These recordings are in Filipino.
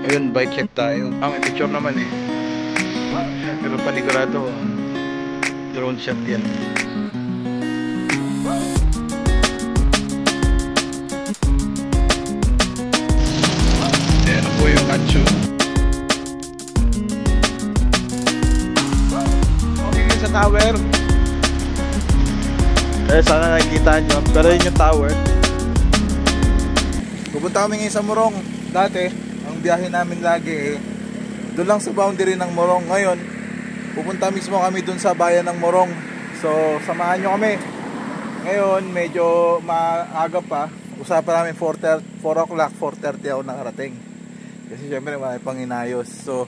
Ayun, bike check tayo. May picture naman eh. Pero panigurado, drone shot yan. Ayan po yung Atsu. Okay sa tower. Sana nakikita nyo. Pero yun yung tower. Pupunta kami ngayon sa Morong. Dati, ang biyahe namin lagi eh, doon lang sa boundary ng Morong. Ngayon, pupunta mismo kami doon sa bayan ng Morong. So, samahan nyo kami. Ngayon, medyo maaga pa. Usapan namin 4 o'clock, 4:30 ako nakarating. Kasi syempre may pang inayos. So,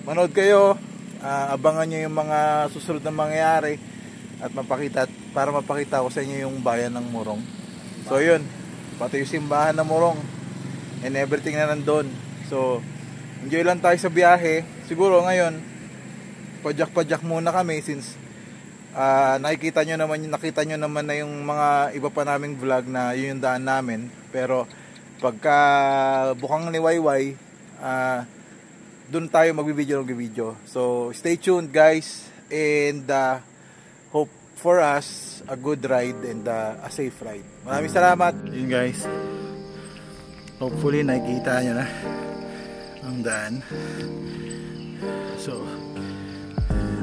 manood kayo. Abangan nyo yung mga susunod na mangyayari. At para mapakita ko sa inyo yung bayan ng Morong. So, yun. Pati yung simbahan ng Morong. And everything na nandun. So, enjoy lang tayo sa biyahe. Siguro ngayon, padyak-padyak muna kami since nakita nyo naman na yung mga iba pa naming vlog na yun yung daan namin. Pero, pagka bukang liwayway, dun tayo magbibideo. So, stay tuned guys. And, hope for us a good ride and a safe ride. Maraming salamat. Yun guys. Hopefully nakikita nyo na ang daan. So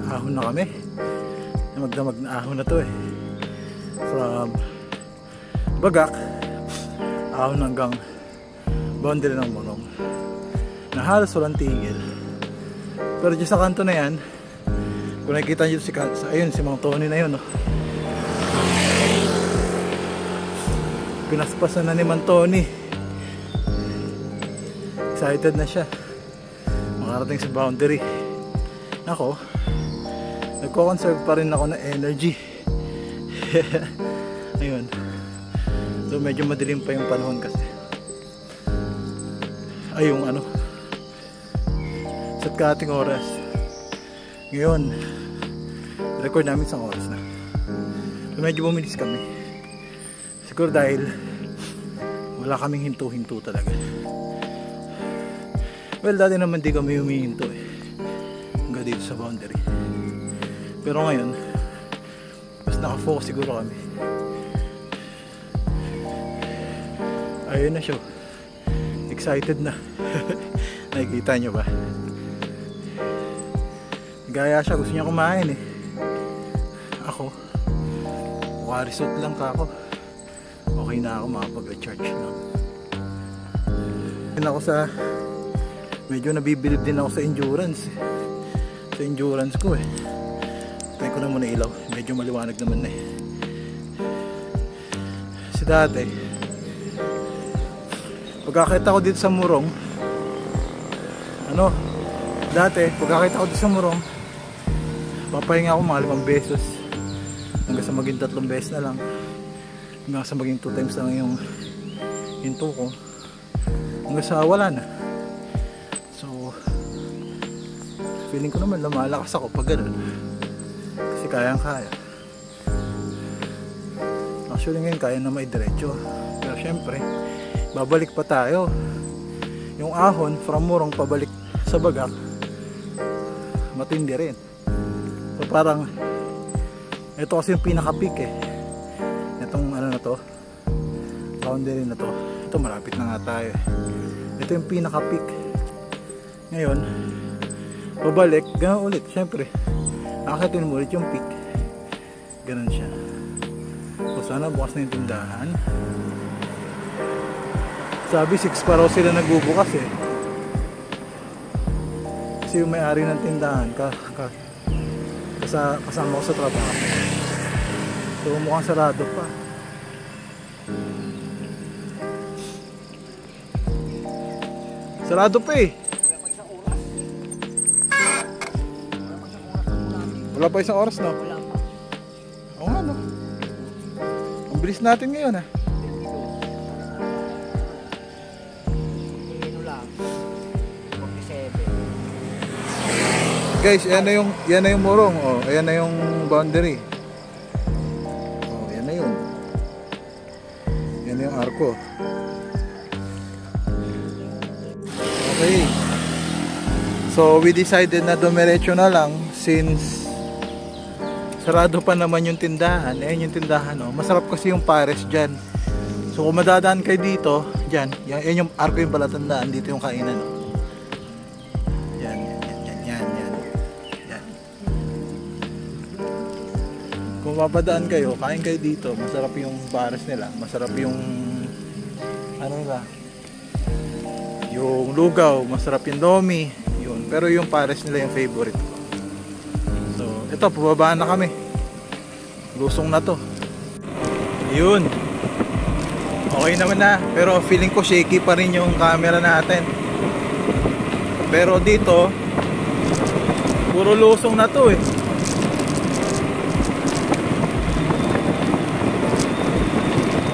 ahon na kami. Magdamag na ahon na to eh. From Bagak ahon hanggang boundary ng Morong. Na halos walang tigil. Pero dyan sa kanto na yan, kung nakikita nyo ayun, si Mang Tony na yun, no? Pinaspasan na ni Mang Tony. Excited na siya makarating sa boundary. Ako, nagko-conserve pa rin ako ng energy. Ayun. So medyo madilim pa yung panahon kasi. Ay, yung ano, sa kating oras. Ngayon, record namin isang oras na. So, medyo bumilis kami. Siguro dahil wala kaming hinto-hinto talaga. Well, dati naman di kami humihinto eh. Hanggang dito sa boundary. Pero ngayon, mas nakafocus siguro kami. Ayun na siya. Excited na. Nakikita nyo ba? Gaya siya, gusto niya kumain eh. Ako, resort lang ka ako. Okay na ako, makapag-recharge na. Ako sa, medyo nabibilib din ako sa endurance. Sa endurance ko eh. Tayo ko na muna ilaw. Medyo maliwanag naman na eh. Kasi dati, pagkakita ko dito sa Morong, pagkakita ko dito sa Morong, papahinga ako mga 5 beses hanggang sa maging 3 beses na lang, hanggang sa maging 2 times lang yung hinto ko, hanggang sa wala na. So feeling ko naman lumalakas ako pag ganun kasi kayang kaya. Actually ngayon kaya na may diretso, pero syempre babalik pa tayo. Yung ahon from Morong pabalik sa Bagak matindi rin. So parang ito kasi yung pinaka peak eh. Itong ano na to, boundary na to. Ito malapit na nga tayo eh. Ito yung pinaka peak. Ngayon pabalik, gano'n ulit. Syempre akitin mo ulit yung peak. Ganun siya. So sana bukas na yung tindahan. Sabi 6 pa raw sila nagbubukas eh. Kasi yung may-ari ng tindahan kasama ko sa trabaho. So mukhang sarado pa. Sarado pa eh. Wala pa isang oras no? Oo nga no. Ang bilis natin ngayon ah. Guys, yan na yung Morong. Oh, ayan na yung boundary. Oh, yan na yun. Yan na yung arko. Okay. So we decided na dumiretso na lang since sarado pa naman yung tindahan. Ayan yung tindahan, oh. Masarap kasi yung pares dyan. So kung madadaan kayo dito, dyan, yan yung arko yung palatandaan, dito yung kainan, oh. Yan. Kung mapadaan kayo, kain kayo dito, masarap yung pares nila, masarap yung ano nila, yung lugaw, masarap yung lomi, yun. Pero yung pares nila yung favorite ko. So ito, pababaan na kami, lusong na to. Yun, okay naman na, pero feeling ko shaky pa rin yung camera natin. Pero dito puro lusong na to eh.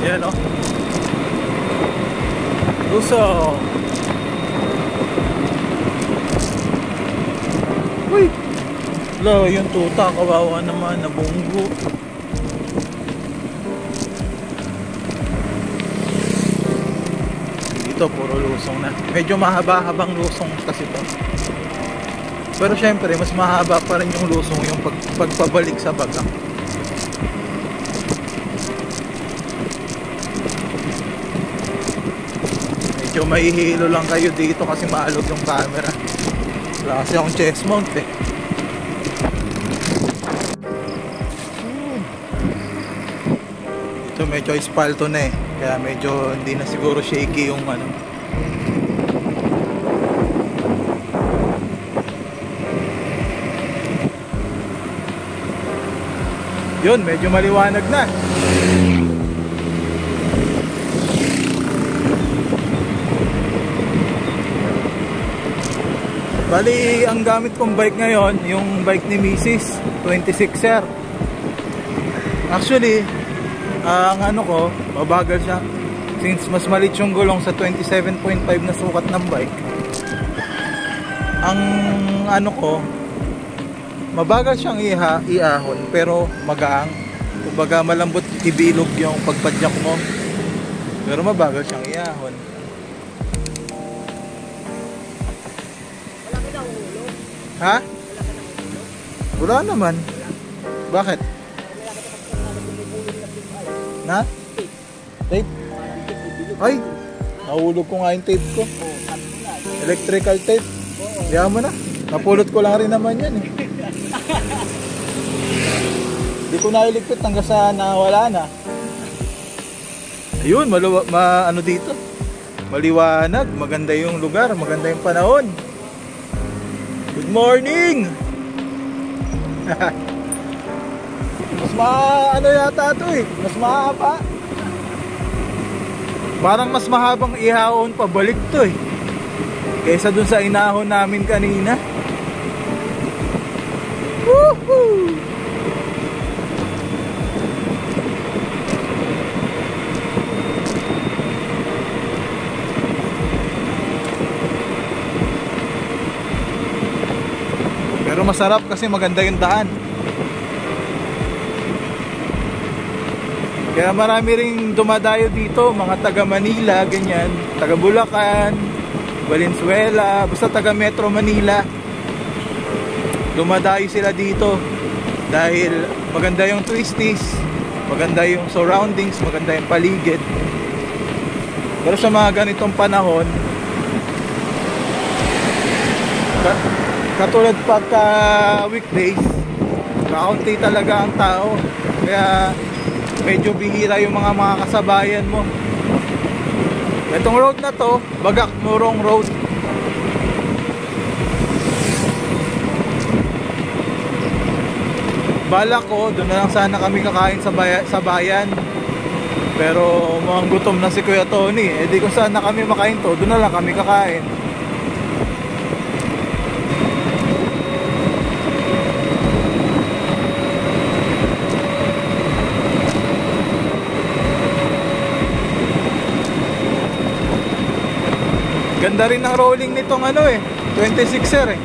Yan, oh. Lusong. Uy, lo, yung tuta, kawawa naman, nabunggo. Dito puro lusong na. Medyo mahaba-habang lusong kasi to. Pero syempre mas mahaba pa rin yung lusong yung pagpabalik sa baga. Medyo mahihilo lang kayo dito kasi maalog yung camera. Wala kasi akong chest mount eh. Ito medyo espalto na eh, kaya medyo hindi na siguro shaky yung ano. Yun, medyo maliwanag na. Bali, ang gamit kong bike ngayon, yung bike ni Mrs. 26er. Actually, ang ano ko, mabagal siya. Since mas maliit yung gulong sa 27.5 na sukat ng bike, ang ano ko, mabagal siyang iahon pero magaang. Kumbaga malambot ibilog yung pagpadyak mo, pero mabagal siyang iahon. Ha? Wala naman. Bakit? Na? Tape? Ay, nahulog ko nga yung tape ko. Electrical tape. Diyan mo na. Napulot ko lang rin naman yan eh. Hindi ko nailigpit hanggang sa nawala na. Ayun, ano dito? Maliwanag, maganda yung lugar, maganda yung panahon. Good morning! Mas ano yata ito eh, mas mahaba. Parang mas mahabang ihahon pabalik to eh, kaysa dun sa inahon namin kanina. Woohoo! Pero masarap kasi maganda yung daan. Kaya marami ring dumadayo dito, mga taga Manila, ganyan, taga Bulacan, Valenzuela, basta taga Metro Manila. Dumadayo sila dito dahil maganda yung twisties, maganda yung surroundings, maganda yung paligid. Pero sa mga ganitong panahon, katulad pagka weekdays, kaunti talaga ang tao. Kaya medyo bihira yung mga kasabayan mo. Itong road na to, Bagak-Morong Road. Balak ko, doon na lang sana kami kakain sa bayan. Pero mukhang gutom na si Kuya Tony. Eh di kung saan na kami makain to, doon na lang kami kakain. Ganda rin ang rolling nitong ano eh, 26er eh.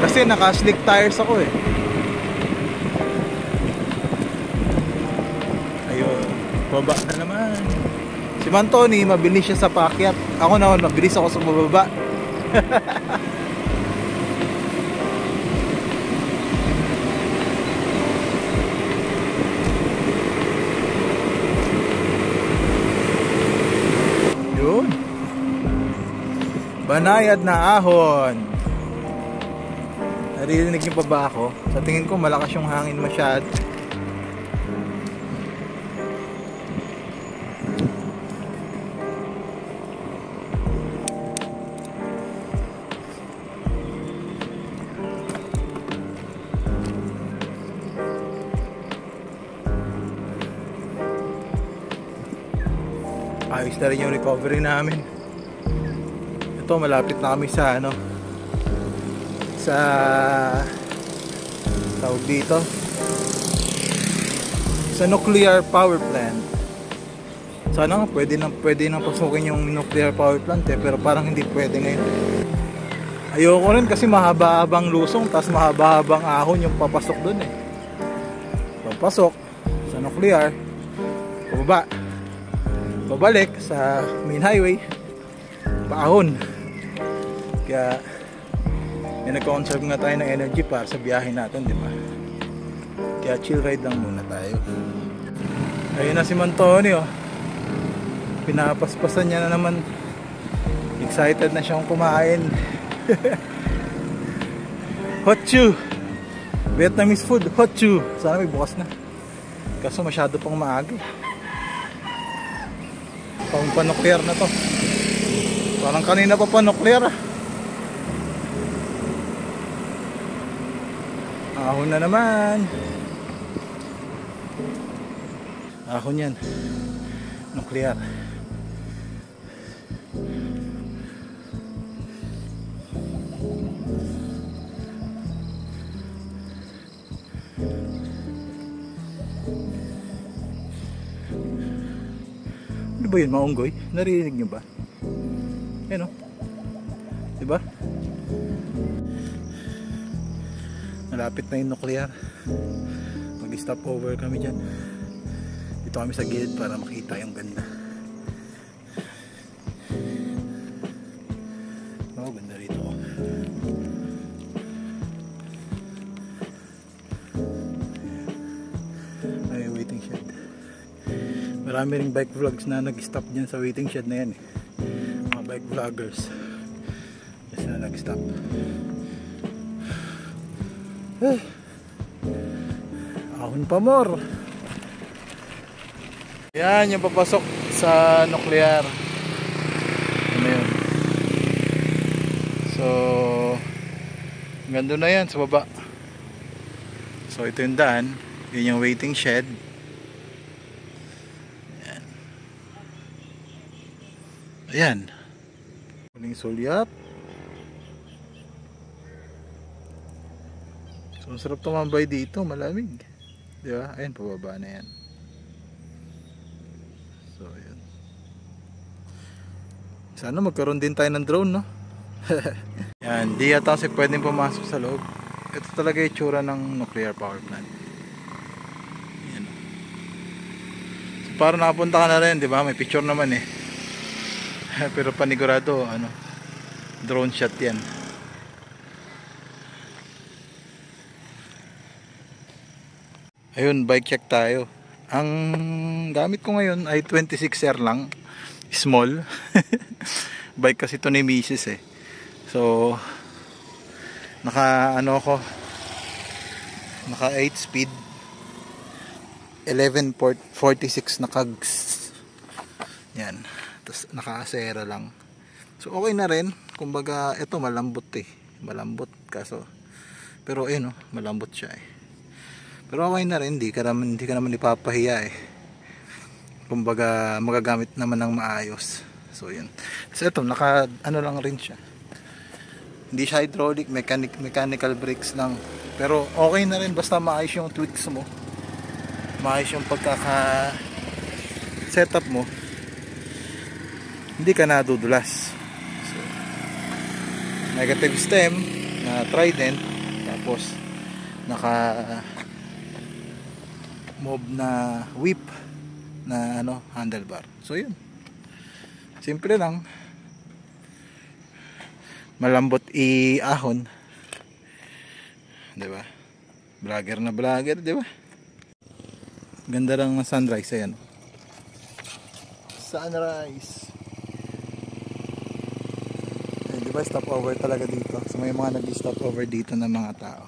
Kasi naka-slick tires ako eh. Ayun, baba na naman. Si Mantoni, mabilis siya sa paakyat. Ako naman, mabilis ako sa bababa. Yun. Banayad na ahon. Naririnig niyo pa ba ako? Sa tingin ko malakas yung hangin masyad. Ayos na rin yung recovery namin. Ito, malapit na kami sa ano, sa tawag dito, sa nuclear power plant. Sana nga pwede nang pasukin yung nuclear power plant pero parang hindi pwede ngayon. Ayoko rin kasi mahaba-habang lusong tas mahaba-habang ahon yung papasok dun eh. Papasok sa nuclear, pababa, babalik sa main highway, paahon. Kaya nag-conserve nga tayo ng energy para sa biyahe natin, di ba? Kaya chill ride lang muna tayo. Ayun na si Mantoni, oh. Pinapaspasan niya na naman. Excited na siyang kumain. Hot chew, Vietnamese food, hot chew. Sana may bukas na, kaso masyado pang maaga. Pang panuklear na to. Parang kanina pa panuklear ah. Ahon na naman. Ahon yan. Nuclear. Ano ba yun, maunggoy? Narinig nyo ba? Yan o. Diba? Malapit na yung nuclear. Mag-stop over kami dyan. Dito kami sa gilid para makita yung ganda. Oh, ganda rito. Ay, waiting shed. Marami ring bike vlogs na nag-stop dyan sa waiting shed na yan eh. Mga bike vloggers just na nag-stop. Ahon pa more. Yan yung papasok sa nuclear. Ano yun? So ganda na yan sa baba. So ito yung daan. Yun yung waiting shed. Ayan. Muling sulyap. So, sarap tumambay dito. Malamig. Diba? Ayan, pababa na yan. So, ayan. Sana magkaroon din tayo ng drone, no? Yan. Di yata kasi pwedeng pumasok sa loob. Ito talaga yung tsura ng nuclear power plant. Ayan. So, para nakapunta ka na rin, diba? May picture naman eh. Pero panigurado ano, drone shot yan. Ayun, bike check tayo. Ang gamit ko ngayon ay 26R lang, small. Bike kasi ito ni Mrs. eh. So naka ano ako, naka 8 speed 11.46 na kags. Yan. Tapos naka-asera lang. So okay na rin. Kumbaga ito malambot eh. Malambot kaso. Pero ayun oh, malambot siya eh. Pero okay na rin. Hindi ka naman ipapahiya eh. Kumbaga magagamit naman ng maayos. So yun. So ito naka ano lang rin siya. Hindi siya hydraulic, mechanical brakes lang. Pero okay na rin basta maayos yung tweaks mo. Maayos yung pagkaka setup mo. Hindi ka nadudulas. So, negative stem na Trident, tapos naka mob na whip na ano, handlebar. So yun. Simple lang. malambot i-ahon. 'Di ba? Vlogger na vlogger, 'di ba? Ganda lang ng sunrise, ayan. Sunrise. Eh, 'di ba, stop over talaga dito. So may mga nag-stop over dito ng mga tao.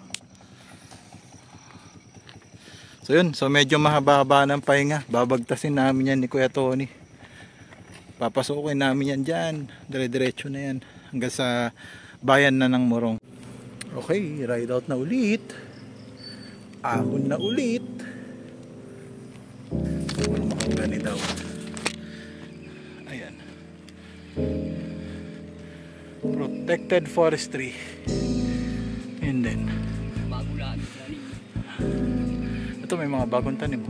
So yun, so medyo mahaba-haba ng pahinga. Babagtasin namin yan ni Kuya Tony. Papasukin namin yan dyan. Dire-diretso na yan hanggang sa bayan na ng Morong. Okay, ride out na ulit. Ahon na ulit. Walang makagani daw. Ayan. Protected forestry. And then ito, may mga bagong tanim.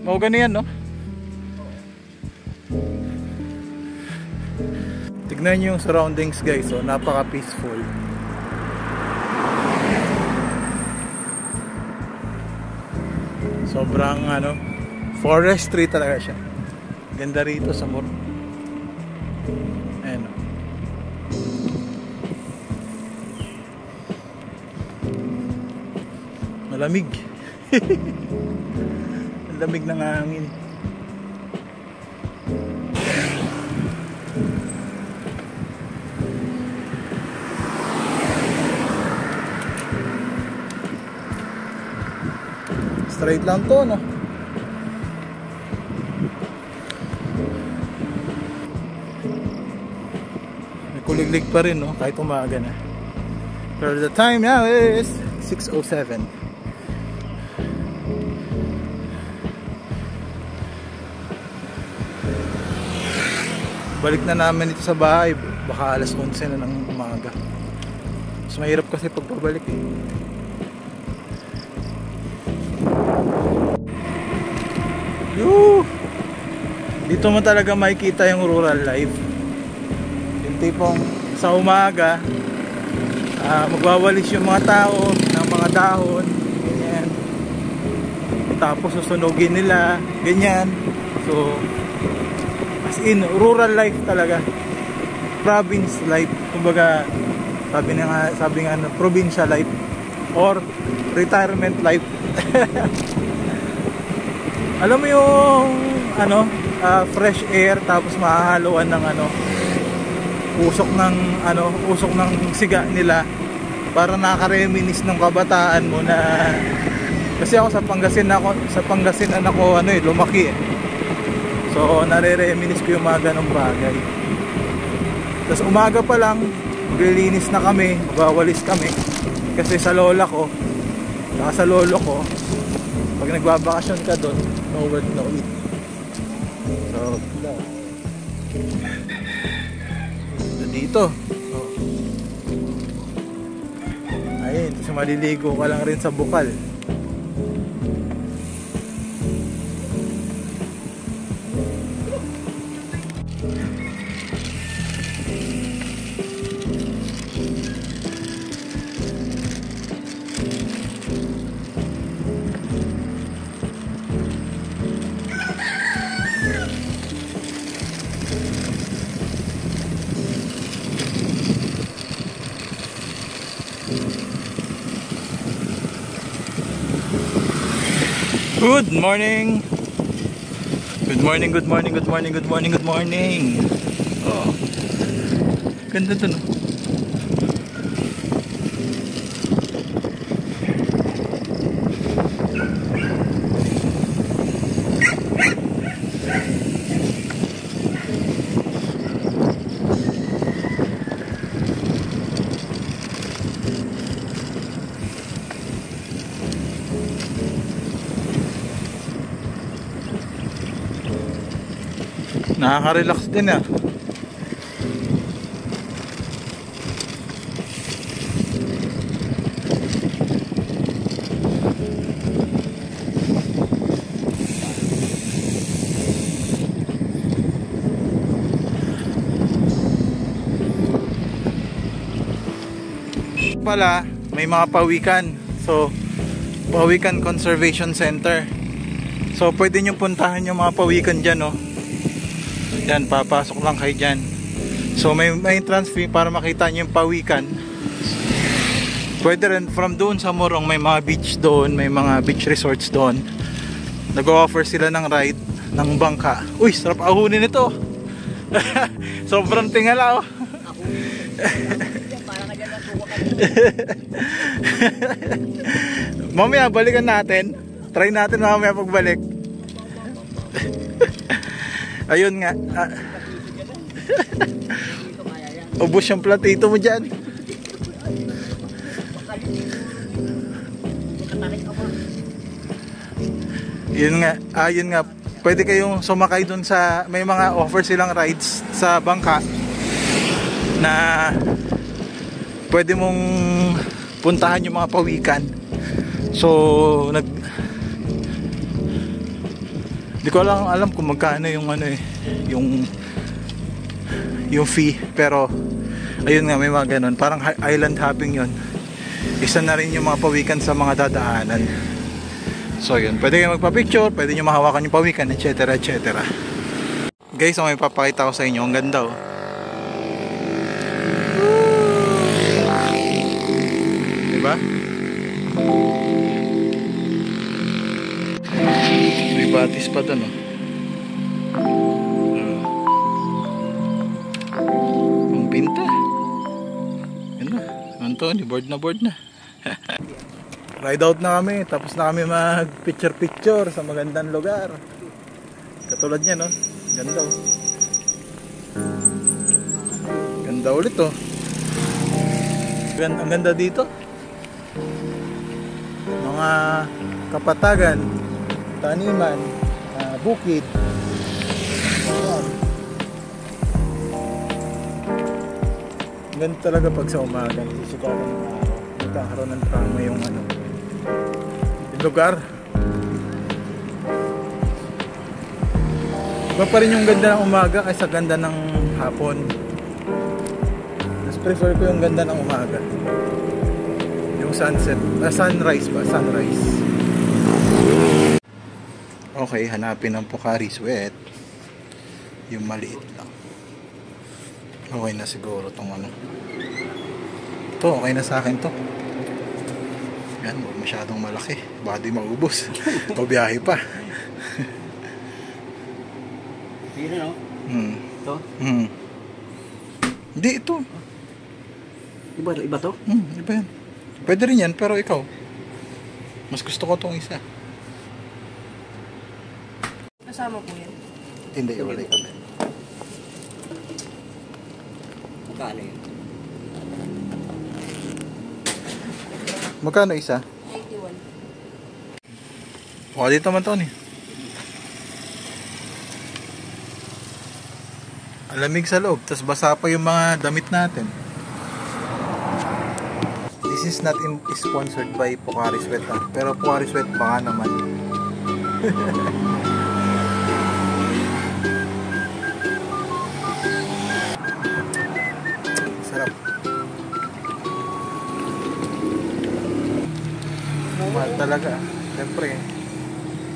Mahogany yan, no? Tignan nyo yung surroundings, guys. So, napaka peaceful. Sobrang forestry talaga siya. Ganda rito sa Morong. Ayan, no? Malamig. Ang lamig ng hangin. Straight lang to, no? May kuliglig pa rin, no? Kahit umaga na. Pero the time now is 6:07. Balik na namin ito sa bahay, baka alas 11 na ng umaga. Mas mahirap kasi pagpabalik eh. Dito mo talaga makikita yung rural life. Yung tipong sa umaga, magwawalis yung mga tao ng mga dahon, ganyan. Tapos susunugin nila, ganyan. So as in, rural life talaga. Province life. Kumbaga, sabi nga, provincial life. Or, retirement life. Alam mo yung, fresh air, tapos mahahaluan ng, usok ng siga nila. Para nakaka-reminis ng kabataan mo na, kasi ako sa Pangasinan ako, lumaki eh. So, nare-reminis ko yung mga ganong bagay. Tapos umaga pa lang, maglilinis na kami, magwawalis kami. Kasi sa lola ko, saka sa lolo ko, pag nagbabakasyon ka doon, no work, no eat. So, dito. Ayun, tapos maliligo ka lang rin sa bukal. Good morning. Good morning, good morning, good morning, good morning, good morning. Oh. Ganda to, no? Nakaka-relax din ah. Pala, may mga pawikan. So, Pawikan Conservation Center. So, pwede nyo puntahan yung mga pawikan dyan, no? Yan, papasok lang kayo dyan. So may entrance fee para makita nyo yung pawikan. Pwede rin from doon sa Morong, may mga beach doon, may mga beach resorts doon. Nag-offer sila ng ride ng bangka. Uy, sarap ahunin ito. Sobrang tingala oh. Mamaya balikan natin. Try natin mamaya pagbalik. Ayun nga. Ubus yung platito mo dyan. Yun nga, yun nga. Pwede kayong sumakay dun sa, may mga offer silang rides sa bangka na pwede mong puntahan yung mga pawikan. So di ko lang alam kung magkano yung ano yung fee, pero ayun nga, may mga ganun, parang island hopping yun. Isa na rin yung mga pawikan sa mga dadaanan. So yun, pwede kayo magpa-picture, pwede nyo mahawakan yung pawikan, etc etc. Guys, may papakita ko sa inyo, ang ganda oh. Diba? May batis pa dun oh. Ang pinta. Yan na, Anthony, board na. Ride out na kami, tapos na kami mag picture sa magandang lugar. Katulad niya no, ganda oh. Ganda ulit oh. Ang ganda dito. Mga kapatagan, taniman, bukid. Ganda talaga pag sa umaga, susukaran ng araw. Nagkakaroon ng trama yung ano, yung lugar. Iba pa rin yung ganda ng umaga kaysa ganda ng hapon. Mas prefer ko yung ganda ng umaga. Yung sunset, sunrise ba? Sunrise. Okay, hanapin ang Pocari Sweat. Yung maliit lang. Okay na siguro tong ano. Ito, okay na sa akin to. Yan, masyadong malaki. Baka di maubos. Pabiyahe pa. Yun ano? Ito? Hindi, ito. Iba to? Iba yan. Pwede rin yan, pero ikaw. Mas gusto ko tong isa. Kasama po yan. Hindi, wala kami. Magkano yun? Magkano isa? 81. O, dito man to ni. Alamig sa loob, tapos basa pa yung mga damit natin. This is not sponsored by Pocari Sweat pero Pocari Sweat baka naman. Sarap. Mahal talaga, siyempre.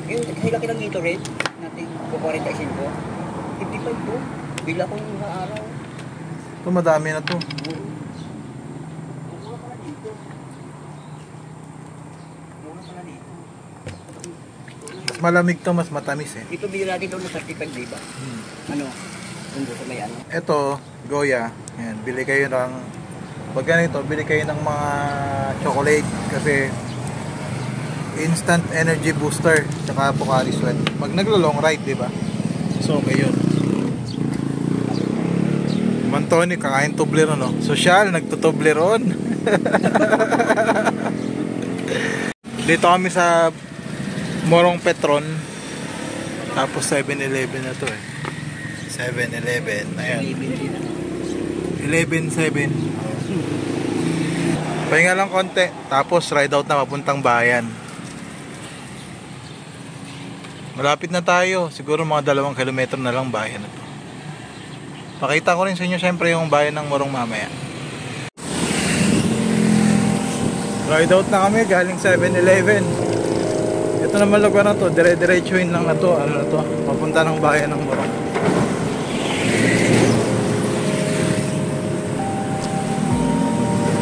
Yung hilaki lang dito rin, natin kukuha ko. 55 po. Bila ko yung araw. Ito madami na to. Mas malamig to, mas matamis eh. Ito bili natin doon sa 35, diba? Ano? Doon sa may ano? Ito, Goya. Yan, bili kayo ng, pag ganito, bili kayo ng mga chocolate kasi instant energy booster tsaka Pocari Sweat. Pag naglo-long ride, di ba? So, okay yun. Mantoni, kakain Toblerone, no? Social, nagtutoblerone. Dito kami sa Morong Petron. Tapos 7-Eleven na to eh. 7-Eleven, ayan. 11-7. Pahinga lang konti. Tapos ride out na papuntang bayan. Malapit na tayo. Siguro mga 2 kilometro na lang bayan na to. Pakita ko rin sa inyo syempre yung bayan ng Morong mamaya. Ride out na kami galing 7-Eleven. Ito naman lugar na to, dire-diretsuin lang na to. Ano na to? Papunta ng bayan ng Morong.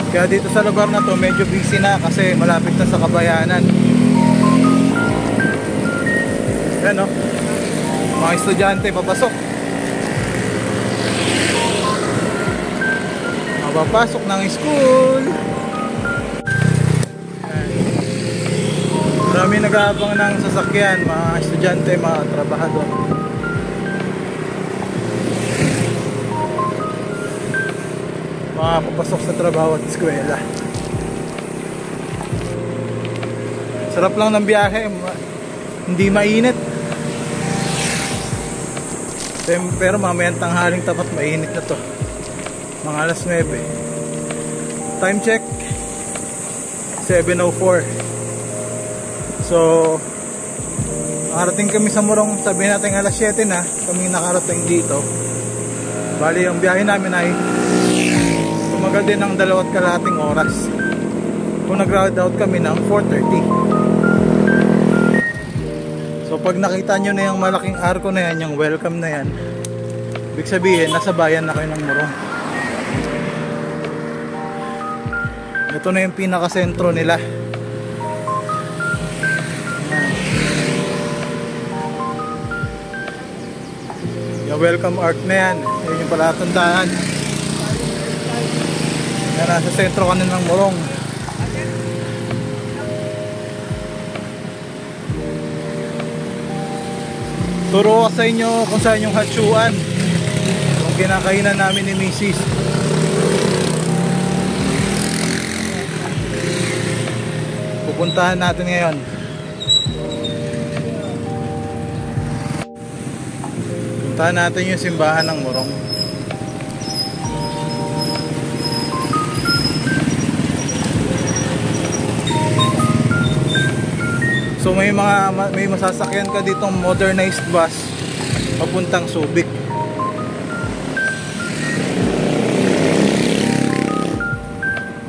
Kaya dito sa lugar na to medyo busy na kasi malapit na sa Kabayanan. Yan o, mga estudyante papasok. Mapapasok ng school. Marami nag-aabang ng sasakyan, mga estudyante, mga trabahador. Mga papasok sa trabaho at eskwela. Sarap lang ng biyahe, hindi mainit. Pero mamayang tanghaling tapat mainit na to. Mga alas 9. Time check 7:04. So nakarating kami sa Morong, sabihin natin alas 7 na kami nakarating dito. Bali ang biyahe namin ay tumagal din ng 2 kalahating oras. Kung nag-ride out kami ng 4:30. So pag nakita nyo na yung malaking arko na yan, yung welcome na yan, ibig sabihin nasa bayan na kayo ng Morong. Ito na yung pinaka-sentro nila. Yung welcome arc na yan, yun yung palatandaan. Yan, nasa sentro ka na ng Morong. Turo ko sa inyo kung saan yung hatsuan, yung kinakainan namin ni Mrs. Pupuntahan natin ngayon. Puntahan natin yung simbahan ng Morong. So may masasakyan ka ditong modernized bus papuntang Subic.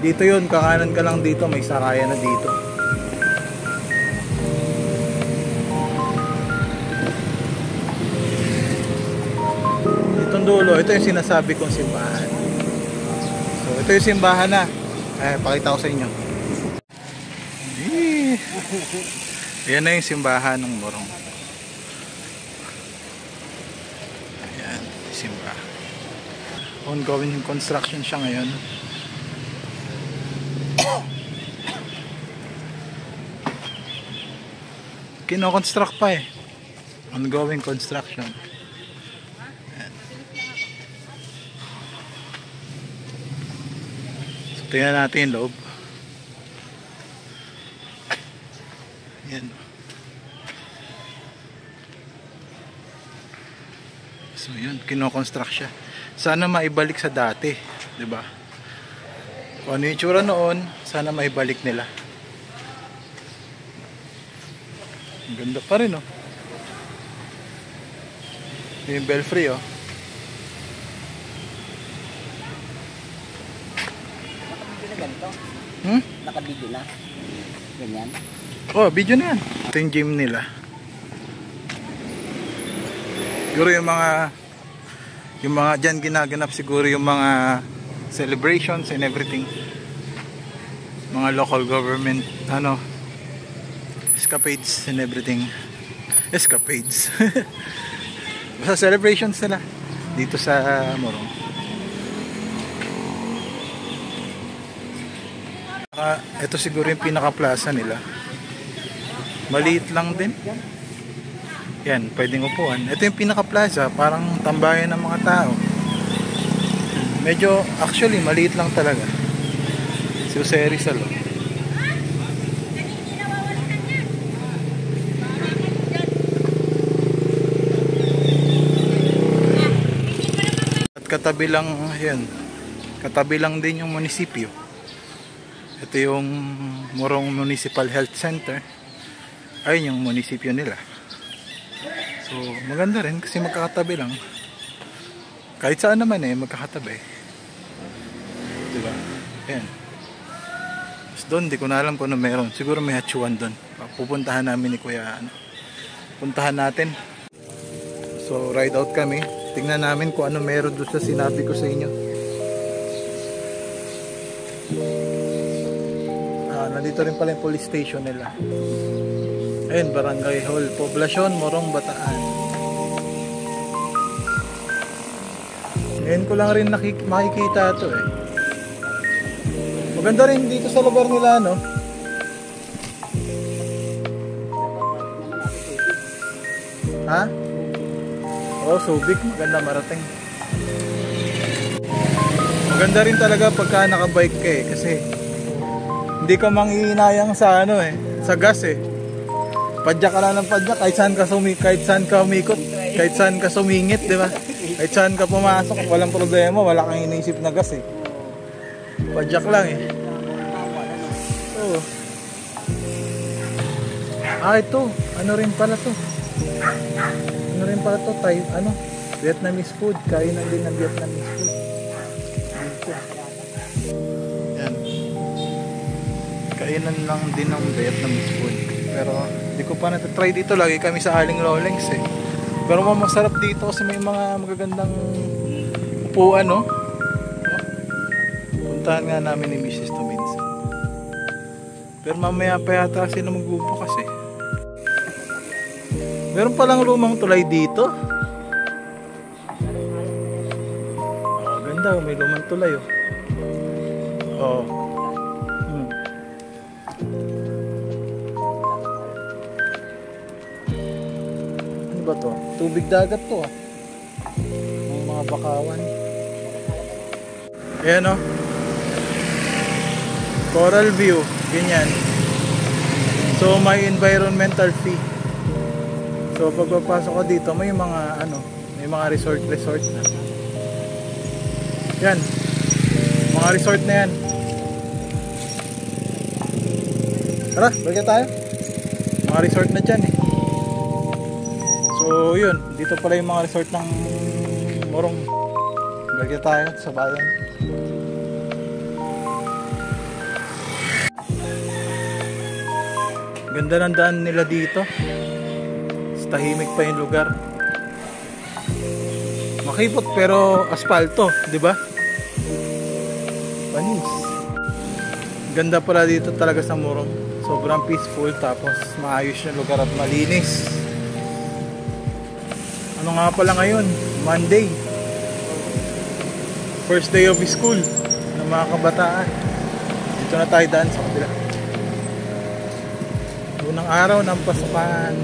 Dito yun, kakanan ka lang dito, may saraya na dito. Itong dulo, ito yung sinasabi kong simbahan. So ito yung simbahan na. Pakita ko sa inyo. Ayan na yung simbahan ng Morong. Ayan, simbahan. Ongoing construction siya ngayon. Kino-construct pa eh. Ongoing construction. Ayan. So tingnan natin yung loob. Ayan. So yun, kino-construct siya. Sana maibalik sa dati, 'di ba? Kung ano yung itsura noon, sana maibalik nila. Ang ganda pa rin, oh. Yung belfry, oh. Nakabidyo na ganito? Nakabidyo na? Ganyan? Oh, video na yan. Ito yung gym nila. Siguro yung mga dyan ginaganap siguro yung mga celebrations and everything. Mga local government, escapades and everything. Escapades. Basta celebrations nila dito sa Morong. Ito siguro yung pinaka-plaza nila. Maliit lang din. Yan, pwedeng upuan. Ito yung pinaka-plaza, parang tambayan ng mga tao. Medyo, actually, maliit lang talaga. Si Jose Rizal. At katabi lang, yan. Katabi lang din yung munisipyo. Ito yung Morong Municipal Health Center. Ayun yung munisipyo nila. So maganda rin kasi magkakatabi lang. Kahit saan naman magkakatabi. Diba? Ayan. Tapos doon, di ko na alam kung ano meron. Siguro may hatsuan doon. Pupuntahan namin ni Kuya. Puntahan natin. So ride out kami. Tingnan namin kung ano meron doon sa sinabi ko sa inyo. Nandito rin pala yung police station nila. Ayun, Barangay Hall, Poblasyon, Morong, Bataan. Ngayon ko lang rin makikita ito eh. Maganda rin dito sa lugar nila, no? Ha? Oh, Subic, maganda marating. Maganda rin talaga pagka nakabike ka eh, kasi hindi ka manghihinayang sa ano eh, sa gas eh. Padyak ka lang ng padyak, kahit saan ka umikot, kahit saan ka sumingit, di ba? Kahit saan ka pumasok, walang problema, wala kang iniisip na gas eh. Padyak lang eh. Oo. Ito, ano rin pala to? Ano rin pala to? Vietnamese food, kainan din ng Vietnamese food. Yan. Kainan lang din ng Vietnamese food. Pero hindi ko pa natatry dito. Lagi kami sa Aling Lolings eh. Pero masarap dito kasi may mga magagandang upuan, no? Puntahan nga namin ni Mrs. to minsan. Pero mamaya pa yata sila magbubukas eh. Meron palang lumang tulay dito. Ganda, may lumang tulay oh. Oh. Ano ba to? Tubig dagat to ah. May mga bakawan. Ayan oh. Coral view, ganyan. So may environmental fee. So pagpapasok ko dito, may mga may mga resort na. Yan. Mga resort na yan. Tara, balik tayo. Mga resort na dyan eh. So yun, dito pala yung mga resort ng Morong. Balik tayo sa bayan. Ganda ng daan nila dito. Tahimik pa yung lugar. Makipot pero aspalto, di ba? Panis. Ganda pala dito talaga sa Morong. Sobrang peaceful, tapos maayos yung lugar at malinis. Ano nga pala ngayon? Monday. First day of school ng mga kabataan. Dito na tayo daan sa kabila. Unang araw ng pasukan.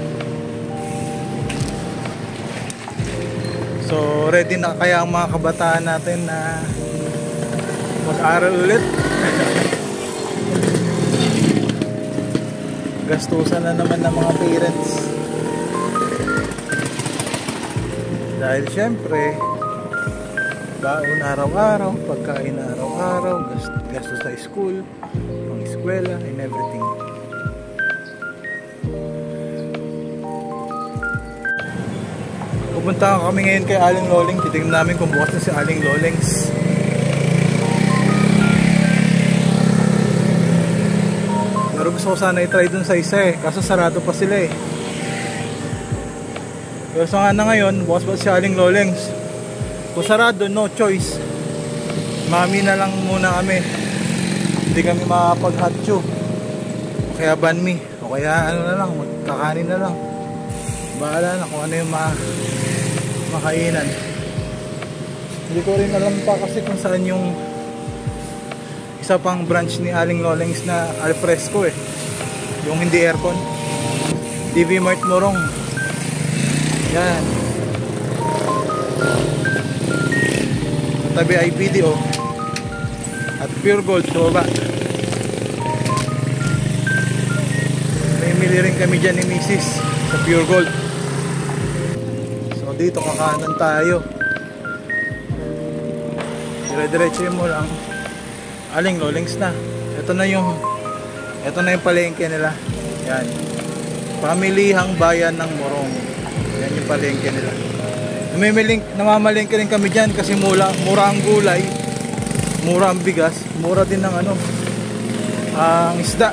So ready na kaya ang mga kabataan natin na mag-aral ulit? Gastusan na naman ng mga parents. Dahil syempre baon araw-araw, pagkain araw-araw, gastos sa school, pang eskwela, and everything. Pupunta kami ngayon kay Aling Lolings. Titignan namin kung bukas na si Aling Lolings. Pero gusto ko sana i-try dun sa isa eh. Kaso sarado pa sila eh. Pero sa nga na ngayon, bukas pa si Aling Lolings. Kung sarado, no choice. Mami na lang muna kami. Hindi kami makapag-hatcho. O kaya banmi. O kaya ano na lang, magkakanin na lang. Bahala na kung ano yung makainan. Hindi ko rin alam pa kasi kung saan yung isa pang branch ni Aling Lolings na alfresco eh, yung hindi aircon. TV Mart Morong. Yan, tabi IPDO at Pure Gold sa baba. May mili rin kami dyan ni Mrs. sa Pure Gold. Dito kakanan tayo. Dire-diretso mo lang. Aling Lolings na. Ito na yung palengke nila. Yan. Pamilihang bayan ng Morong. Yan yung palengke nila. Namamalengke rin kami dyan kasi mura ang gulay, mura ang bigas, mura din ng ang isda.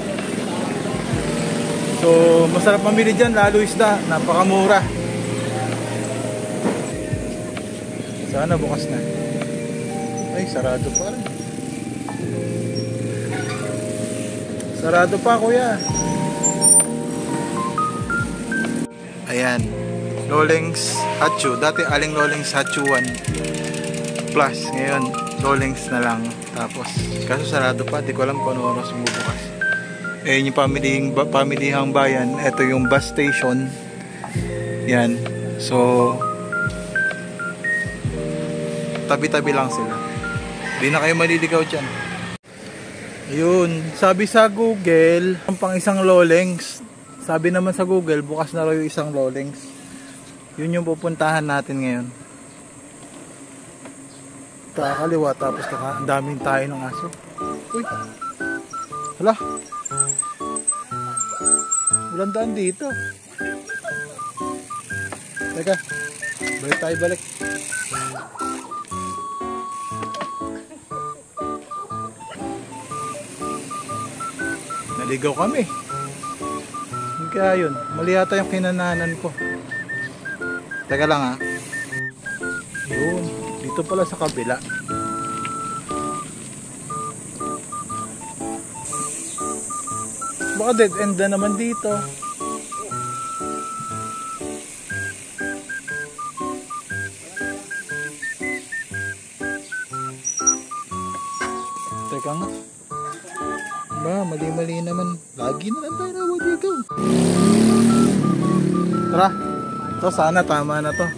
So masarap mamili dyan, lalo isda, napakamura. Sana bukas na. Ay, sarado pa rin. Sarado pa, kuya. Ayan. Lolings Hachu. Dati aling Lolings Hachu 1 Plus. Ngayon, Lolings na lang. Tapos, kaso sarado pa. Di ko alam kung ano oras bubukas. Ayan yung pamilihang bayan. Ito yung bus station. Yan. So, tabi-tabi lang sila. Di na kayo maliligaw dyan. Ayun. Sabi sa Google, ang pang isang Lolings. Sabi naman sa Google, bukas na raw yung isang Lolings. Yun yung pupuntahan natin ngayon. Kakaliwa tapos ang daming tayo ng aso. Uy. Hala. Walang daan dito. Teka. Balik. Naligaw kami. Kaya yun. Mali yata yung kinananan ko. Teka lang ha. Yun. Dito pala sa kabila. Baka dead end na naman dito. Teka nga. Ba, mali-mali naman. Lagi na lang tayo nawaligaw. Tara. Ito sana tama na to.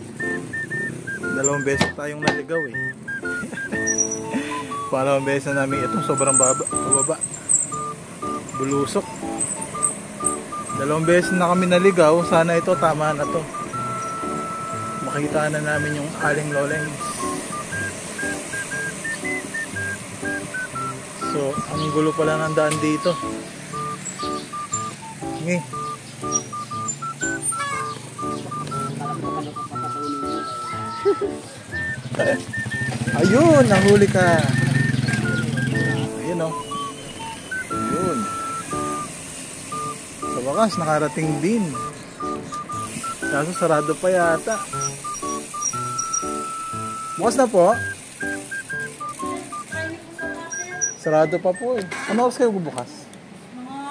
2 beses tayong naligaw eh. Pangalawang beses na namin itong sobrang baba. Bulusok. 2 beses na kami naligaw. Sana ito tama na to. Makita na namin yung aling Lolings. So, ang gulo pala ng daan dito. Ngi. Ayun, nahuli ka. Ayun o. Ayun. Sa wakas, nakarating din. Kaso sarado pa yata. Bukas na po. Sarado pa po eh. Ano oras kayo bubukas? Mga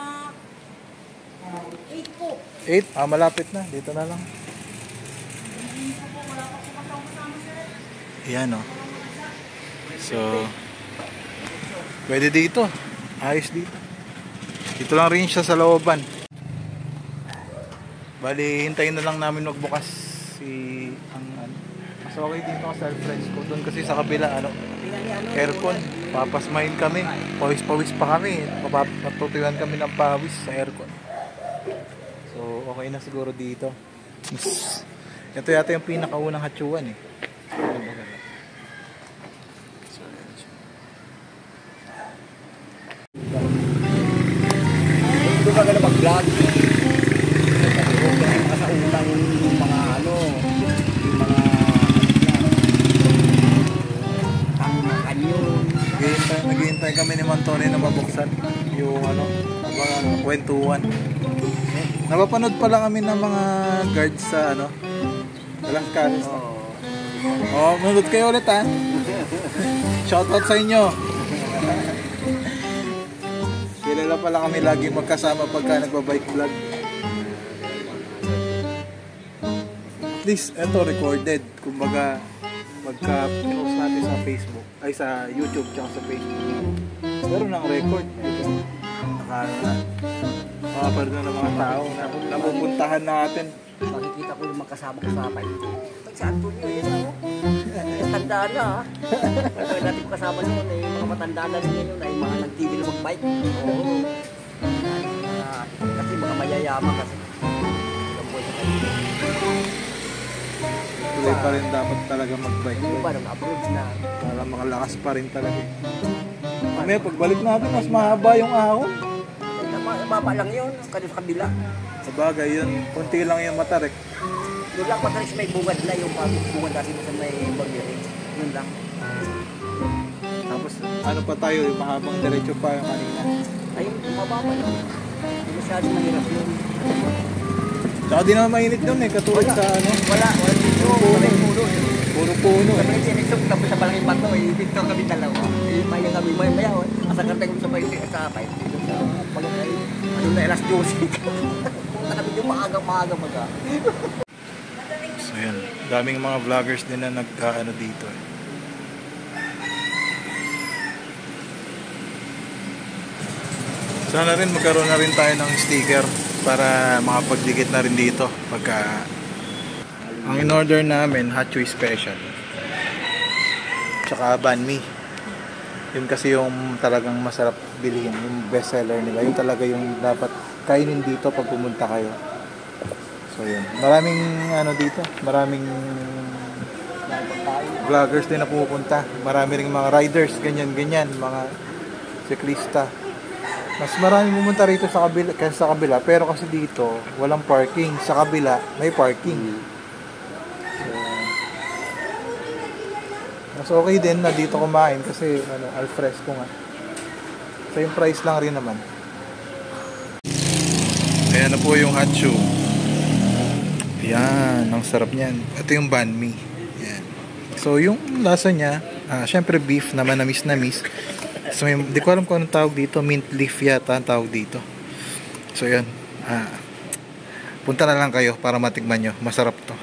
8 po. 8? Malapit na. Dito na lang. Ayan o. So, pwede dito. Ayos dito. Dito lang rin siya sa looban. Bali, hintayin na lang namin magbukas mas okay dito sa self-friends ko. Doon kasi sa kabila, aircon. Papasmahin kami. Pawis-pawis pa kami. Matutuyuan kami ng pawis sa aircon. So, okay na siguro dito. Ito yata yung pinakaunang hatchuan eh. Ito ba gano'n mag-vlog? Kasi utang yung mga kanyon. Naghihintay kami ni Mantoni na mabuksan yung mga kwentuhan. Napapanood pala kami ng mga guards sa Walang Caris. Manood kayo ulit ha. Shoutout sa inyo. Kilala pala kami lagi magkasama pagka nagbabike vlog. At least ito recorded. Kumbaga magka-post natin sa Facebook ay sa YouTube tsaka sa Facebook. Pero nang record nakapanood na ng mga tao na napupuntahan natin. Makikita ko yung magkasama ko sa bike. Saan po nyo yun ako? Tandaan na ha. Pagka natin magkasama noon mga matandaan na rin yun ay mga nag-tigil na mag-bike. Oo. Kasi mga mayayaman kasi. Tuloy pa rin dapat talaga mag-bike. Yung parang abroad na. Para makalakas pa rin talaga. May pagbalik natin, mas mahaba yung ahon. Mababa lang yun, kanil sa kabila. Sabagay yun, konti lang yung matarik. Yun lang matarik may bungad na yung bungad natin sa may bagay. Yun lang. Tapos ano pa tayo, yung mahabang diretso pa yung kanina. Ayun, mababa lang. Hindi masyadong mahirap yun. Tsaka di naman mainit doon katulad sa Wala dito. Wala yung puno. Puro puno. Kapag inisok tapos sa malaking bato, dito kami dalawa. Maya kami, maya. Kasagantay ko sa may sa pay. Pag ano na alas 12. Nakabit yung maaga maga. So yan, daming mga vloggers din na nagkaano dito eh. Sana rin magkaroon na rin tayo ng sticker para makapagdikit na rin dito pagka ang in-order namin hot chewy special tsaka banh mi. Yun kasi yung talagang masarap bilhin, yung best seller nila. Yun talaga yung dapat kainin dito pag pumunta kayo. So yun, maraming ano dito, maraming vloggers din na pumupunta. Marami ring mga riders, ganyan, mga siklista. Mas marami pumunta rito sa kabila kaysa sa kabila, pero kasi dito walang parking. Sa kabila may parking. So, mas okay din na dito kumain kasi ano, al fresco nga. So yung price lang rin naman. Ayan na po yung hot chew. Yan, ang sarap niyan. Ito yung banh mi. Yan. So yung lasa niya, syempre beef na manamis. So di ko alam kung anong tawag dito, mint leaf yata ang tawag dito. So yan. Punta na lang kayo para matikman nyo. Masarap to.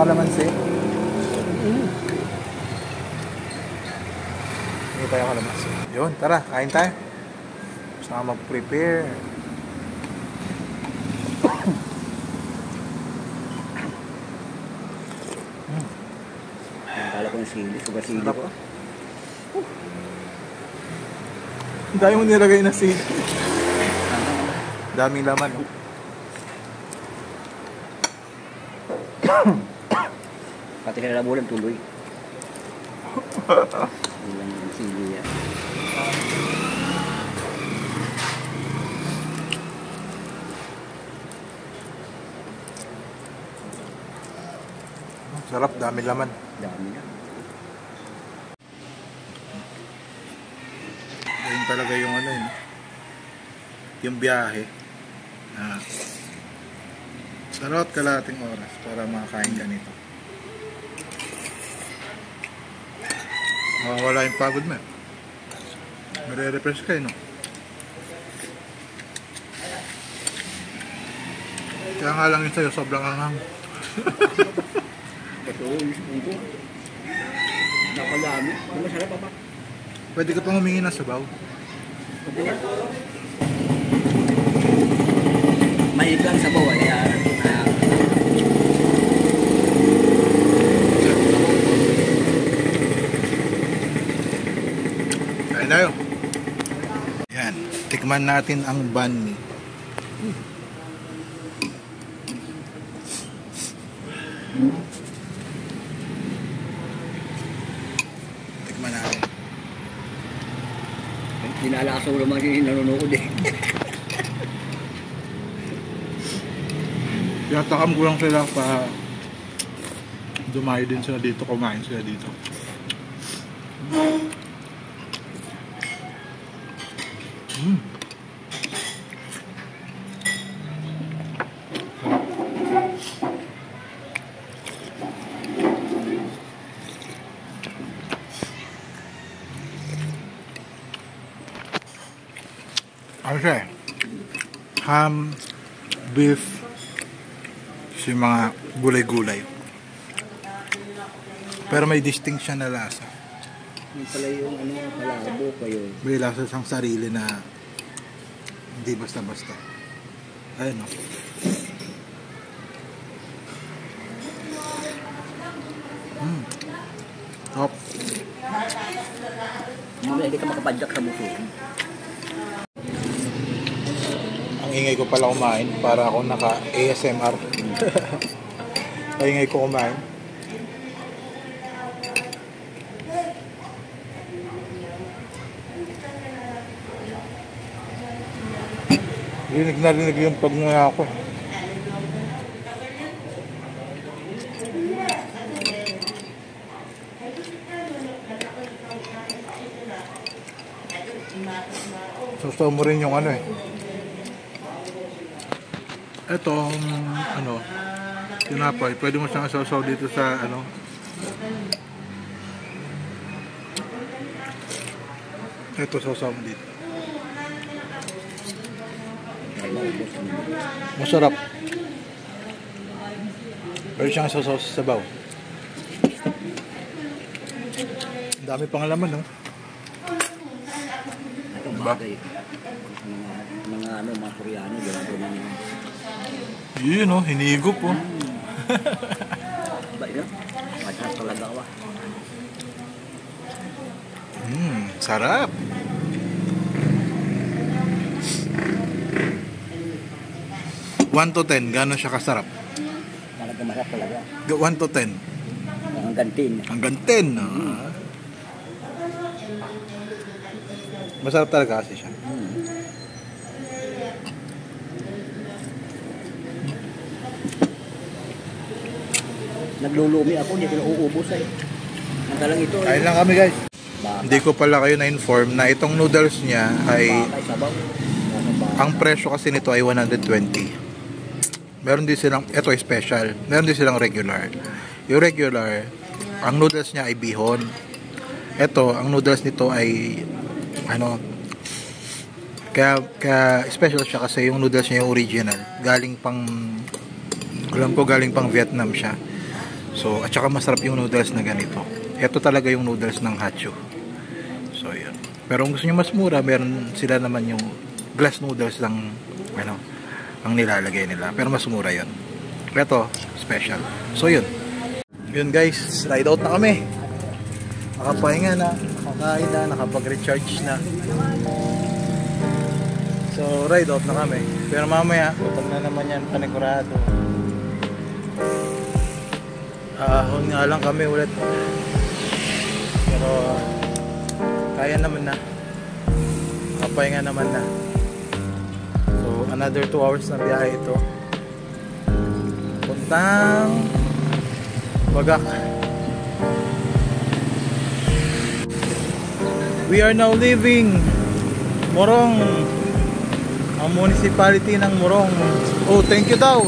Kalamansi. Hindi tayo kalamansi. Yun, tara, kain tayo. Basta mag-prepare. Kala ko yung sili, sugar sili ko. Ang dami mo nilagay na sili. Daming laman, no? Pati na bulan tuloy. Bulan yung sili yan. Sarap, dami laman. Dami na. Ayun talaga yung ano yun. Yung biyahe. Sarap kalating oras para makakain ganito. Mawawala yung pagod mo. Mare-refresh kayo, no? Kaya nga lang yun sa'yo, sobrang anghang. Ito yung spoon ko. Nakalami. Ang masarap pa ba? Pwede ka pang humingi ng sabaw. Mahirap lang sa bawa. Kaya kain tayo. Yan. Tikman natin ang banh mi. Tikman natin. dinalasaw naman yung nanonood eh. Tinatakam ko lang sila pa dumayo din sila dito, kumain sila dito. Ano siya eh? Ham, beef, yung mga gulay-gulay. Pero may distinction na lasa. Yung pala yung ano, palabo pa yun. May lasa siyang sarili na hindi basta-basta. Ayun o. Top. Mamaya hindi ka makapadyak sa buso. Ang ingay ko pala kumain para ako naka-ASMR. Ang ingay ko kumain. Rinig na rinig yung pag nga ako. Susto mo rin yung ano eh. Itong ano, tinapay, pwede mo siyang sausaw dito sa ano. Ito sausaw mo dito. Masarap. Pwede siyang sausaw sa sabaw. Ang dami pang laman, no? Ito bagay. Mga ano, mga Koreano, ginagawa ng Yun, no? Hinigop, oh. ba yun? Masarap talaga ako. Sarap. One to 10, gano'n siya kasarap? Talaga masarap talaga. 1 to 10. Hanggang 10. Hanggang 10. Ah. Masarap talaga kasi siya. Naglulumi ako, hindi ko na uubos eh. Madalang ito Kain lang kami, guys. Hindi ko pala kayo na-inform na itong noodles niya ay sabaw. ang presyo kasi nito ay 120. Meron din silang, ito ay special. Meron din silang regular. Yung regular, ang noodles niya ay bihon. Ito, ang noodles nito ay ano, kaya special siya kasi yung noodles niya yung original. Galing pang, alam ko galing pang Vietnam siya. So, at saka masarap yung noodles na ganito. Ito talaga yung noodles ng Hachu. So, yun. Pero kung gusto nyo mas mura, meron sila naman yung glass noodles lang, ano, ang nilalagay nila. Pero mas mura yun. Ito, special. So, yun. Yun guys, ride out na kami. Nakapahinga na, nakakain na, nakapag-recharge na. So, ride out na kami. Pero mamaya, gutom na naman yan, panigurado. Ahon nga lang kami ulit. Pero, kaya naman na. Nakapahinga naman na. So, another 2 hours na biyahe ito. Puntang Bagak. We are now leaving Morong, ang municipality ng Morong. Oh, thank you daw.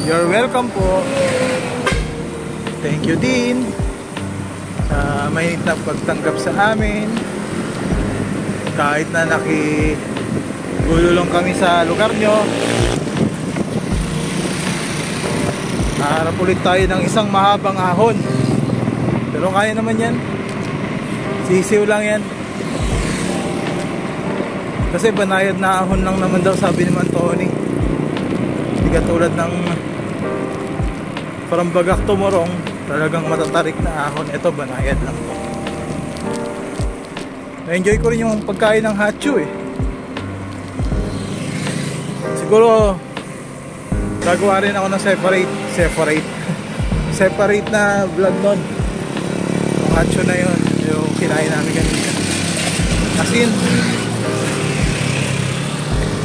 You're welcome po. Thank you din sa may pagtanggap sa amin. Kahit na nakigululong kami sa lugar nyo, naharap ulit tayo ng isang mahabang ahon. Pero kaya naman yan. Sisiw lang yan. Kasi banayad na ahon lang naman daw, sabi ni Tony. Hindi katulad ng from Bagak to Morong, talagang matatarik na ahon. Ito banayad lang. Na-enjoy ko rin yung pagkain ng Hachu eh. Siguro gagawa rin ako ng separate na vlog nun. Yung Hachu na yun, yung kinain namin kanina. As in,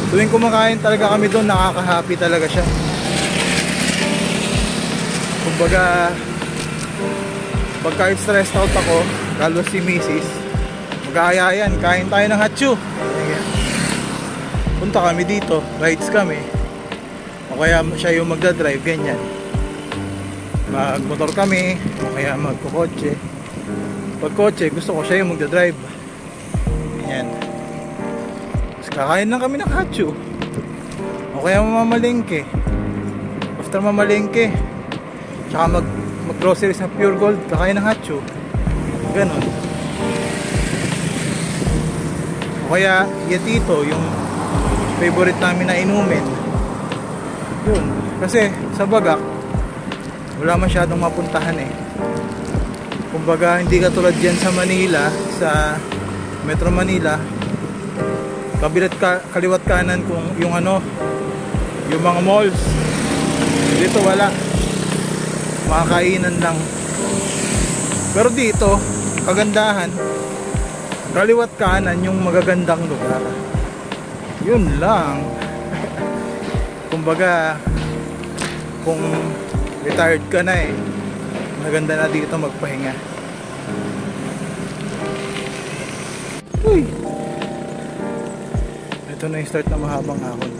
tuwing kumakain talaga kami doon, nakaka-happy talaga siya. Kumbaga, pagka stressed out ako, lalo si Mrs., mag-aayayan, kain tayo ng Hachu. Punta kami dito, rides kami. O kaya siya yung magdadrive, ganyan. Magmotor kami, o kaya magkukotse. Pag kotse, gusto ko siya yung magdadrive. Ganyan. Tapos kakain lang kami ng Hachu. O kaya mamamalengke. After mamalengke, tsaka mag-grocery sa Pure Gold, kakain ng Hachu. Ganon. O kaya Yatito, yung favorite namin na inumin. Yun. Kasi sa Bagak, wala masyadong mapuntahan eh. Kumbaga, hindi katulad dyan sa Manila, sa Metro Manila, kaliwat kanan kung yung ano, yung mga malls. Dito wala. Mga kainan lang. Pero dito, kagandahan, kaliwat kanan yung magagandang lugar. Yun lang. Kumbaga, kung retired ka na eh, maganda na dito magpahinga. Uy! Ito na yung start na mahabang ahon.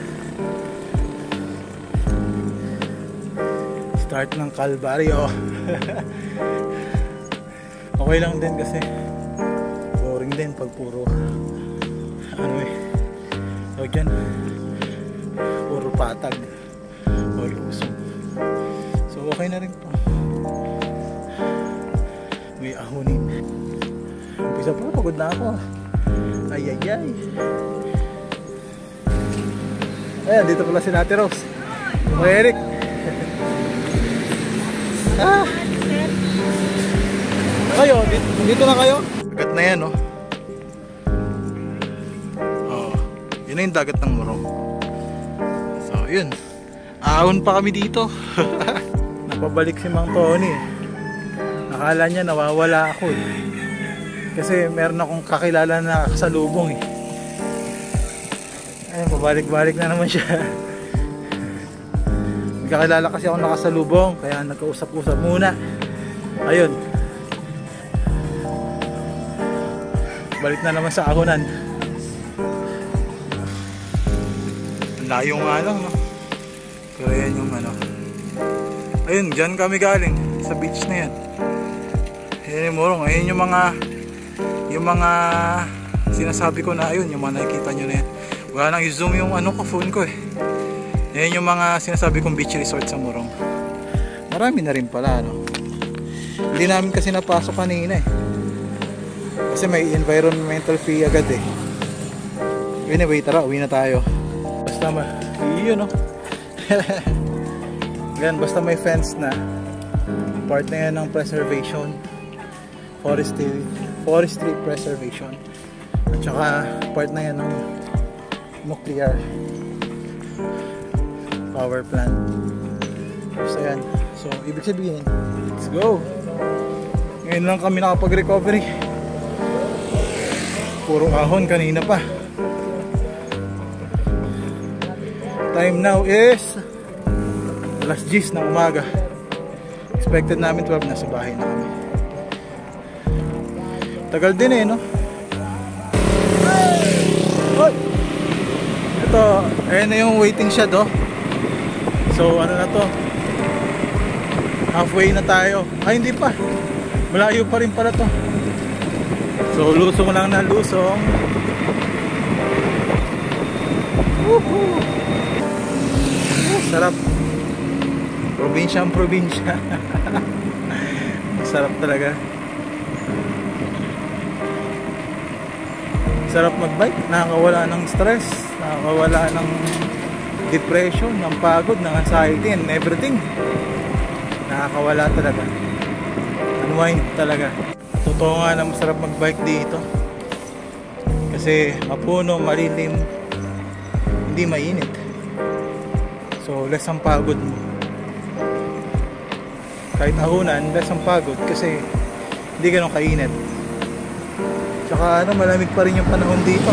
Start ng Kalbaryo. Okay lang din kasi boring din pag puro tawag dyan, puro patag o lusong. So okay na rin po, may ahonin. Umpisa pa, pagod na ako. Ay. Ayan, dito pala si Ate Rose. O Eric. Kayo, dito na kayo. Dagat na yan, oh. Yun na yung dagat ng Morong. So, yun. Ahon pa kami dito. Napabalik si Mang Tony. Nakala niya nawawala ako eh. Kasi meron akong kakilala na kasalubong eh. Ayun, pabalik-balik na naman siya. May kakilala kasi ako nakasalubong, kaya nagkausap-usap muna. Ayun. Balik na naman sa ahonan. Layo nga lang, no? Pero yan yung ano. Ayun, dyan kami galing. Sa beach na yan. Ayan yung Morong. Ayun yung mga sinasabi ko na, ayun, yung mga nakikita nyo na yan. Wala nang i-zoom yung ano ko, phone ko eh. Ayan yung mga sinasabi kong beach resort sa Morong. Marami na rin pala, no? Hindi namin kasi napasok kanina eh. Kasi may environmental fee agad eh. Anyway, tara, uwi na tayo. Basta yun, no? Yan, basta may fence na, part na yan ng preservation, forestry preservation, at saka part na yan ng nuclear power plant. So yan, so ibig sabihin, let's go. Ngayon lang kami nakapag-recovery. Puro ahon kanina pa. Time now is alas 10 ng umaga. Expected namin 12, nasa bahay na kami. Tagal din eh, no? Ito, ayan na yung waiting shed, oh. So ano na to, halfway na tayo. Ay, hindi pa, malayo pa rin pala to. So lusong lang na lusong. Woohoo! Sarap. Probinsya ang probinsya. Sarap talaga. Sarap magbike. Nakakawala ng stress, nakakawala ng depression, ng pagod, ng anxiety and everything. Nakakawala talaga. Unwind talaga. Totoo nga na masarap magbike dito. Kasi mapuno, malilim, hindi mainit. So less ang pagod mo. Kahit ahunan, less ang pagod kasi hindi ganun kainit. Tsaka ano, malamig pa rin yung panahon dito.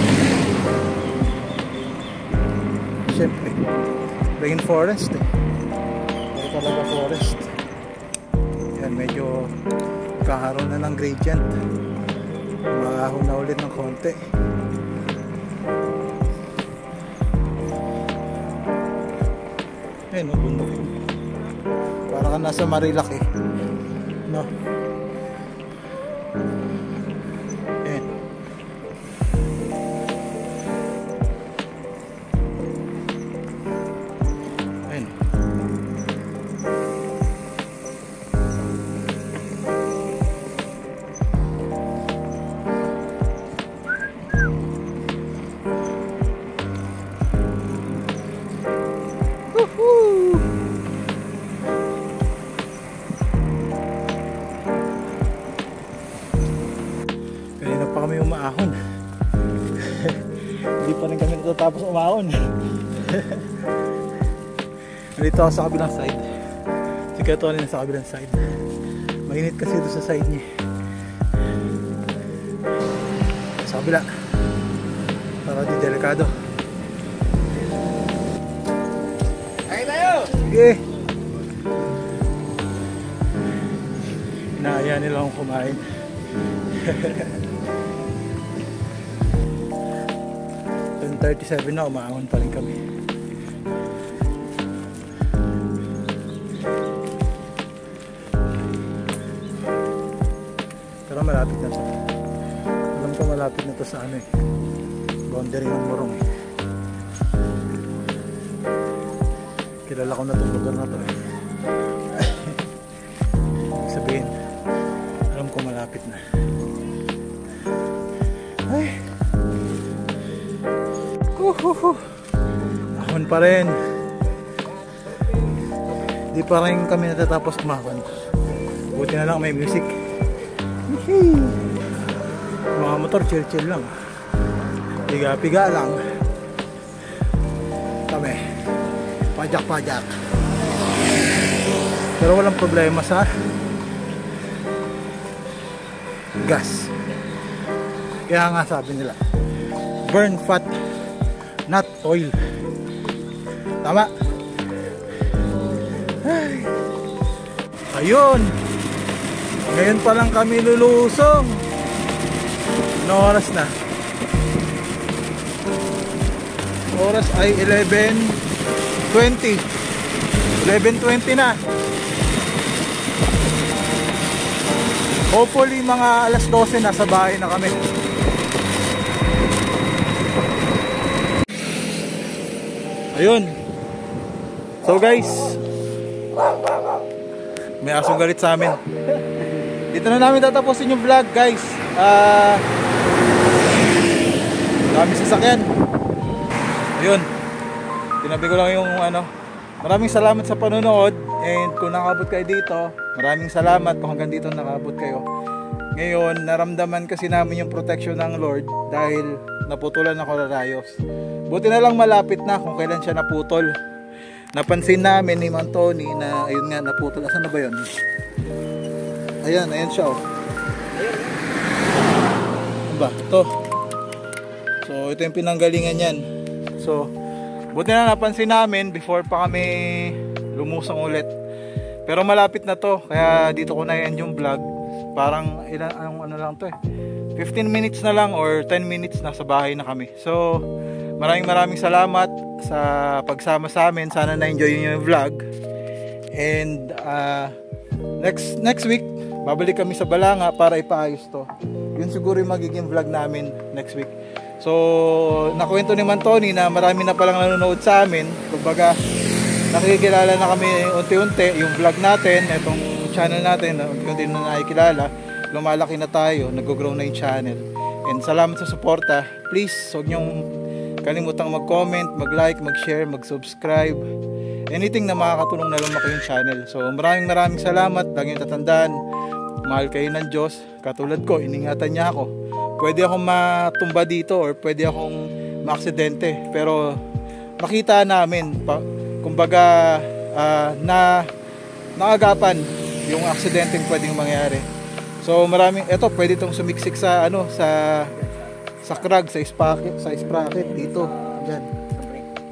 Siyempre, rainforest eh. Ito talaga forest. Yan, medyo kakaroon na ng gradient. Maahon na ulit ng konti. Ayun, no, bundok yun. Para ka nasa Marilac eh. No? Ayun. Ayun. Kanina pa kami umaahon. Hindi pa rin kami natatapos umaahon. Nandito ako sa kabilang side. Si Tony na sa kabilang side. Mainit kasi doon sa side niya. Sa kabila. Para di delikado. Ay tayo! Sige. Inaaya nila akong kumain. 10:37 na, umaahon pa rin kami. Pero malapit na to. Alam ko malapit na to sa ano eh, boundary ng Morong eh. Kilala ko na itong lugar na to eh. Ibig sabihin, alam ko malapit na. Ay, ahon pa rin. Di pa rin kami natatapos kumakon. Buti na lang may music. Mga motor chill lang. Piga lang. Kami pajak. Pero walang problema sa gas. Kaya nga sabi nila, burn fat, not oil. Tama. Ayun, ngayon pa lang kami lulusong. Ano oras na? Oras ay 11:20. 11:20 na. Hopefully mga alas 12 na sa bahay na kami. Ayun. So guys, may asong galit sa amin. Dito na namin tatapusin yung vlog guys. Dami sasakyan. Ayun, tinabi ko lang yung ano. Maraming salamat sa panonood. And kung nakabot kayo dito, maraming salamat kung hanggang dito nakabot kayo. Ngayon, naramdaman kasi namin yung protection ng Lord dahil naputulan ako ng rayos. Buti na lang malapit na kung kailan siya naputol. Napansin namin ni Mang Tony na ayun nga naputol. Asan na ba yun? Ayan siya oh. Ano ba? Ito. So ito yung pinanggalingan yan. So buti na napansin namin before pa kami lumusong ulit. Pero malapit na to. Kaya dito ko na end yung vlog. Parang ano lang to eh. 15 minutes na lang or 10 minutes na sa bahay na kami. So maraming salamat sa pagsama sa amin. Sana na-enjoy niyo yung vlog. And next week babalik kami sa Balanga para ipaayos to. Yun siguro yung magiging vlog namin next week. So nakwento ni Man Tony na marami na palang nanonood sa amin. Kumbaga nakikilala na kami unti-unti. Yung vlog natin, itong channel natin, unti-unti na nakikilala. Lumalaki na tayo, nag-grow na yung channel. And salamat sa suporta. Please, huwag niyong kalimutang mag-comment, mag-like, mag-share, mag-subscribe. Anything na makakatulong na lumaki yung channel. So maraming salamat. Lagi niyong tatandaan, mahal kayo ng Diyos. Katulad ko, iningatan niya ako. Pwede akong matumba dito or pwede akong maaksidente. Pero makita namin, kumbaga naagapan yung aksidente pwedeng mangyari. So ito pwede itong sumiksik sa sa krag, sa sprocket dito, diyan.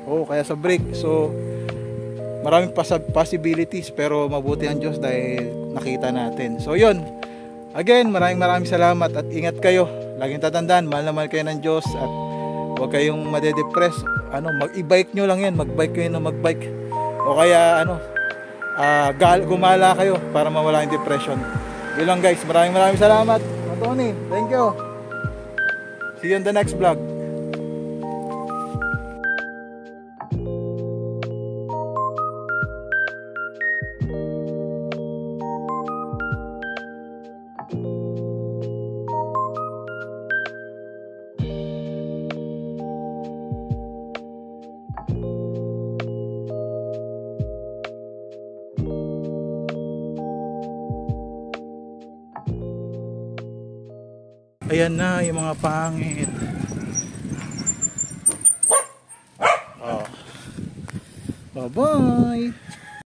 Kaya sa brake. So maraming possibilities pero mabuti ang Diyos dahil nakita natin. So yun. Again, maraming salamat at ingat kayo. Laging tatandaan, mahal na mahal kayo ng Diyos at huwag kayong madedepress. Mag-i-bike nyo lang yan, mag-bike kayo na mag-bike. O kaya gumala kayo para mawala yung depression. Yun lang guys, maraming salamat. Tony, thank you. See you in the next vlog. Ayan na yung mga pangit. Bye-bye.